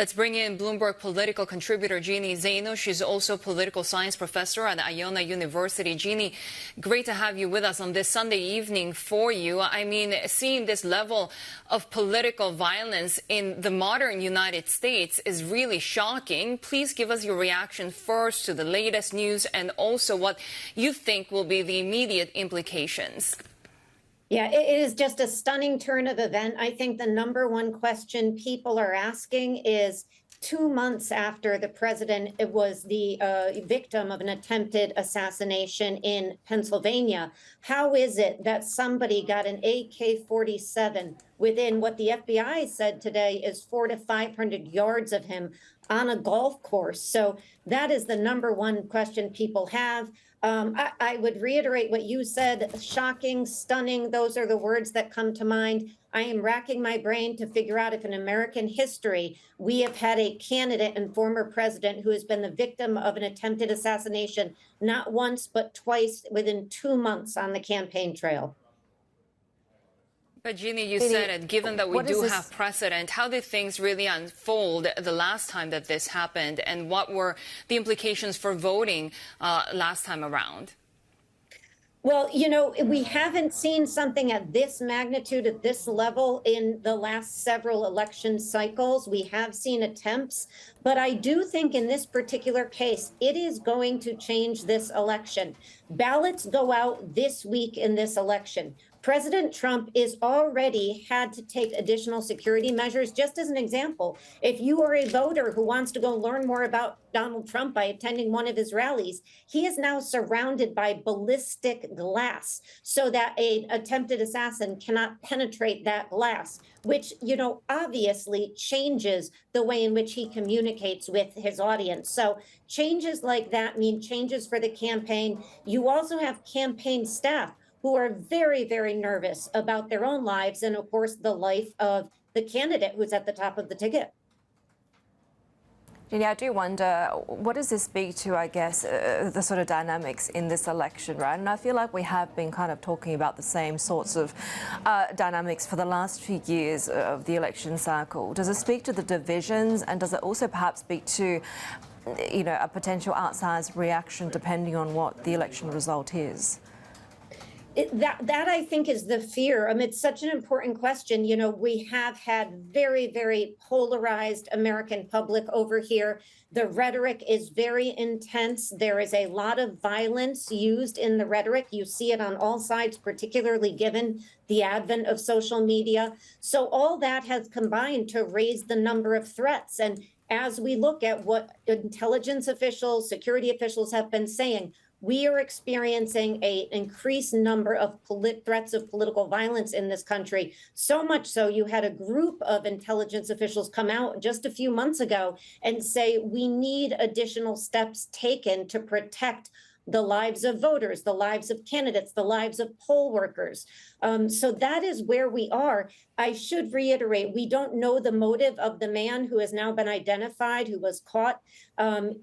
Let's bring in Bloomberg political contributor Jeanne Zaino. She's also a political science professor at Iona University. Jeanne, great to have you with us on this Sunday evening for you. I mean, seeing this level of political violence in the modern United States is really shocking. Please give us your reaction first to the latest news and also what you think will be the immediate implications. Yeah, it is just a stunning turn of event. I think the number one question people are asking is 2 months after the president was the victim of an attempted assassination in Pennsylvania, how is it that somebody got an AK-47 within what the FBI said today is 400 to 500 yards of him on a golf course? So that is the number one question people have. I would reiterate what you said, shocking, stunning. Those are the words that come to mind. I am racking my brain to figure out if in American history we have had a candidate and former president who has been the victim of an attempted assassination, not once, but twice within 2 months on the campaign trail. But Jeanne, you said it, given that we do have precedent, how did things really unfold the last time that this happened, and what were the implications for voting last time around? Well, you know, we haven't seen something at this magnitude, at this level in the last several election cycles. We have seen attempts, but I do think in this particular case, it is going to change this election. Ballots go out this week in this election. President Trump is already had to take additional security measures. Just as an example, if you are a voter who wants to go learn more about Donald Trump by attending one of his rallies, he is now surrounded by ballistic glass so that an attempted assassin cannot penetrate that glass, which, you know, obviously changes the way in which he communicates with his audience. So changes like that mean changes for the campaign. You also have campaign staff who are very, very nervous about their own lives and, of course, the life of the candidate who's at the top of the ticket. Jeanne, I do wonder, what does this speak to, I guess, the sort of dynamics in this election, right? And I feel like we have been kind of talking about the same sorts of dynamics for the last few years of the election cycle. Does it speak to the divisions, and does it also perhaps speak to, you know, a potential outsized reaction depending on what the election result is? That I think is the fear. It's such an important question. You know, we have had very, very polarized American public over here. The rhetoric is very intense. There is a lot of violence used in the rhetoric. You see it on all sides, particularly given the advent of social media. So all that has combined to raise the number of threats. And as we look at what intelligence officials, security officials have been saying, we are experiencing an increased number of threats of political violence in this country. So much so, you had a group of intelligence officials come out just a few months ago and say we need additional steps taken to protect the lives of voters, the lives of candidates, the lives of poll workers. So that is where we are. I should reiterate, we don't know the motive of the man who has now been identified, who was caught.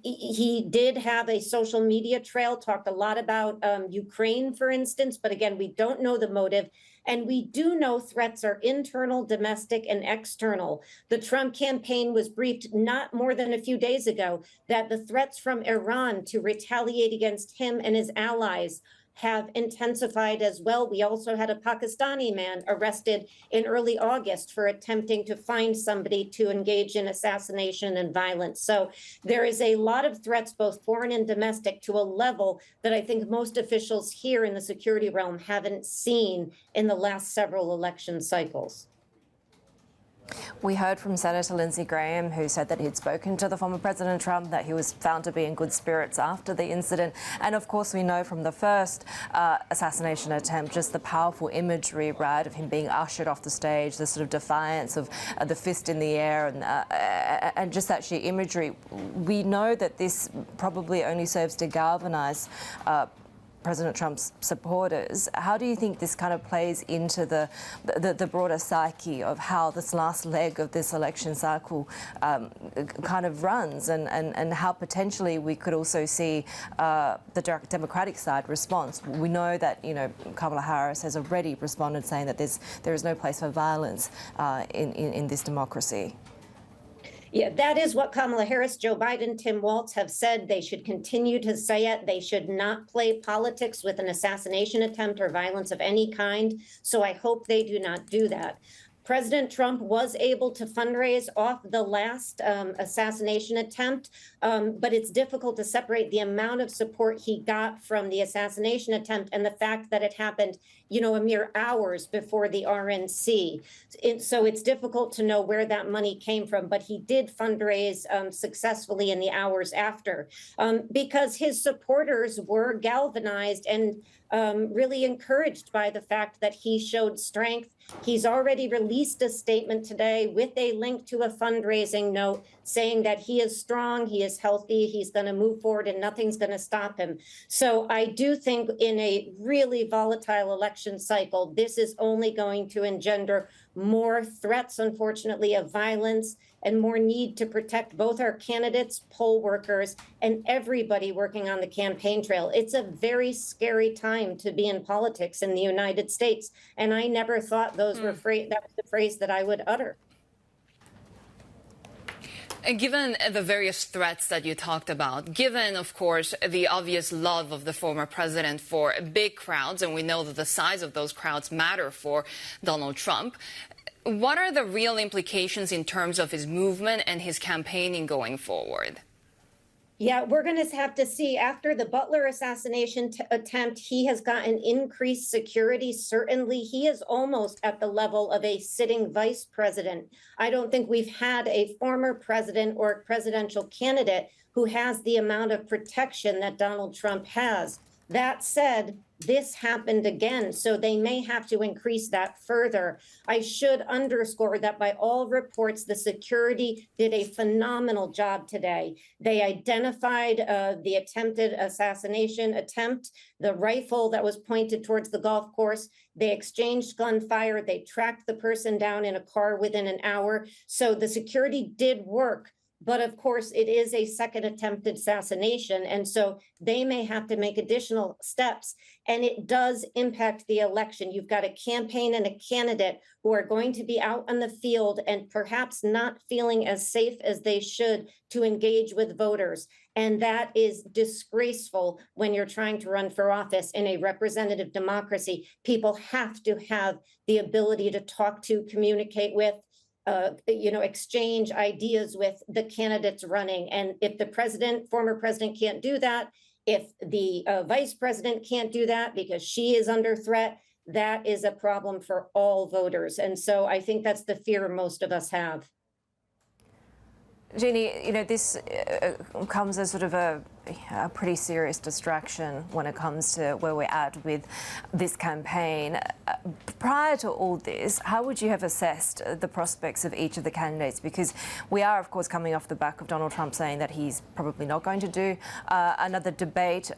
He did have a social media trail, talked a lot about Ukraine, for instance, but again, we don't know the motive. And we do know threats are internal, domestic, and external. The Trump campaign was briefed not more than a few days ago that the threats from Iran to retaliate against him and his allies have intensified as well. We also had a Pakistani man arrested in early August for attempting to find somebody to engage in assassination and violence. So there is a lot of threats, both foreign and domestic, to a level that I think most officials here in the security realm haven't seen in the last several election cycles. We heard from Senator Lindsey Graham, who said that he'd spoken to the former President Trump, that he was found to be in good spirits after the incident. And of course, we know from the first assassination attempt, just the powerful imagery, right, of him being ushered off the stage, the sort of defiance of the fist in the air, and just that sheer imagery. We know that this probably only serves to galvanize President Trump's supporters. How do you think this kind of plays into the broader psyche of how this last leg of this election cycle kind of runs, and how potentially we could also see the Democratic side response? We know that, you know, Kamala Harris has already responded saying that there is no place for violence in this democracy. Yeah, that is what Kamala Harris, Joe Biden, Tim Walz have said. They should continue to say it. They should not play politics with an assassination attempt or violence of any kind. So I hope they do not do that. President Trump was able to fundraise off the last assassination attempt, but it's difficult to separate the amount of support he got from the assassination attempt and the fact that it happened, a mere hours before the RNC. So it's difficult to know where that money came from, but he did fundraise successfully in the hours after because his supporters were galvanized and really encouraged by the fact that he showed strength. He's already released a statement today with a link to a fundraising note saying that he is strong, he is healthy, he's going to move forward and nothing's going to stop him. So I do think in a really volatile election cycle, this is only going to engender more threats, unfortunately, of violence and more need to protect both our candidates, poll workers, and everybody working on the campaign trail. It's a very scary time to be in politics in the United States. And I never thought those were that was the phrase that I would utter. And given the various threats that you talked about, given, of course, the obvious love of the former president for big crowds, and we know that the size of those crowds matter for Donald Trump, what are the real implications in terms of his movement and his campaigning going forward? Yeah, we're going to have to see. After the Butler assassination attempt, he has gotten increased security. Certainly, he is almost at the level of a sitting vice president. I don't think we've had a former president or presidential candidate who has the amount of protection that Donald Trump has. That said, this happened again, so they may have to increase that further. I should underscore that by all reports, the security did a phenomenal job today. They identified the attempted assassination attempt, the rifle that was pointed towards the golf course. They exchanged gunfire. They tracked the person down in a car within an hour. So the security did work. But of course, it is a second attempted assassination. And so they may have to make additional steps. And it does impact the election. You've got a campaign and a candidate who are going to be out on the field and perhaps not feeling as safe as they should to engage with voters. And that is disgraceful when you're trying to run for office in a representative democracy. People have to have the ability to talk to, communicate with, exchange ideas with the candidates running. And if the former president can't do that, if the vice president can't do that because she is under threat, that is a problem for all voters. And so I think that's the fear most of us have. Jeanne, this comes as sort of a pretty serious distraction when it comes to where we're at with this campaign. Prior to all this, how would you have assessed the prospects of each of the candidates? Because we are, of course, coming off the back of Donald Trump saying that he's probably not going to do another debate.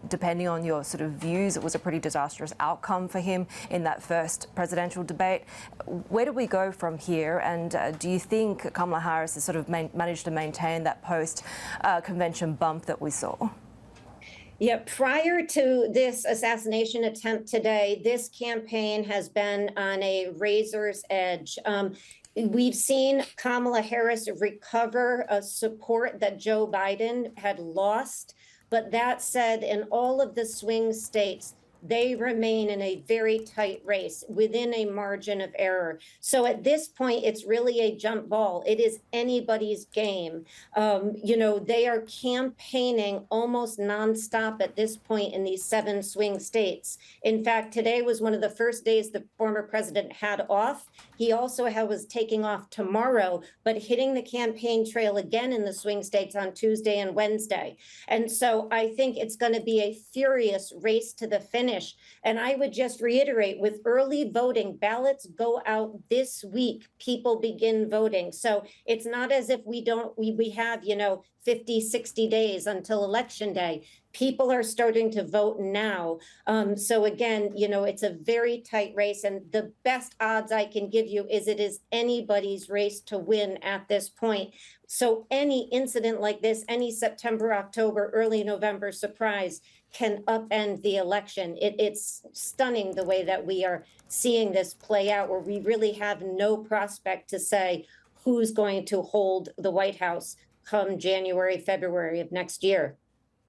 Depending on your sort of views, it was a pretty disastrous outcome for him in that first presidential debate. Where do we go from here? And do you think Kamala Harris has sort of managed to maintain that post-convention bump that we saw? Yeah, prior to this assassination attempt today, this campaign has been on a razor's edge. We've seen Kamala Harris recover support that Joe Biden had lost. But that said, in all of the swing states, they remain in a very tight race within a margin of error. So at this point, it's really a jump ball. It is anybody's game. They are campaigning almost nonstop at this point in these 7 swing states. In fact, today was one of the first days the former president had off. He also was taking off tomorrow, but hitting the campaign trail again in the swing states on Tuesday and Wednesday. And so I think it's going to be a furious race to the finish. And I would just reiterate, with early voting, ballots go out this week. People begin voting. So it's not as if we have, 50, 60 days until Election Day. People are starting to vote now. So again, it's a very tight race. And the best odds I can give you is it is anybody's race to win at this point. So any incident like this, any September, October, early November surprise can upend the election. It's stunning the way that we are seeing this play out, where we really have no prospect to say who's going to hold the White House come January, February of next year.